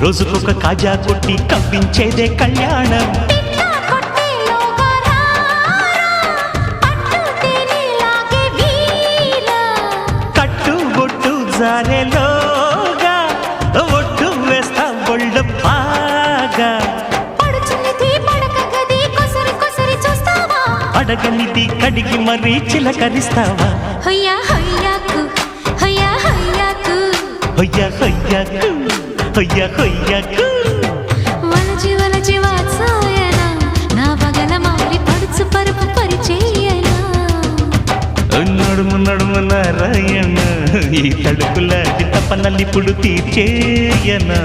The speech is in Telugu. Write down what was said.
రోజుకొక కాజా కొట్టి కవ్వించేదే కళ్యాణం. కట్టు బొట్టు జారెలోగా ఒట్టు వేస్తా ఒళ్ళు బాగా. అడగనిది కడిగి మరీ చిలకరిస్తావా? హొయ్యా హొయ్యాకు హొయ్యా హొయ్యాకు హొయ్యా హొయ్యాకు హొయ్యా హొయ్యాకు. వలచి వలచి వాత్సాయన నా పగల మారి పడుచు పరుపు పరిచేయనా. నడుము నడుము నారాయణ ఈ తడుపుల తపనలిప్పుడు తీర్చేయనా.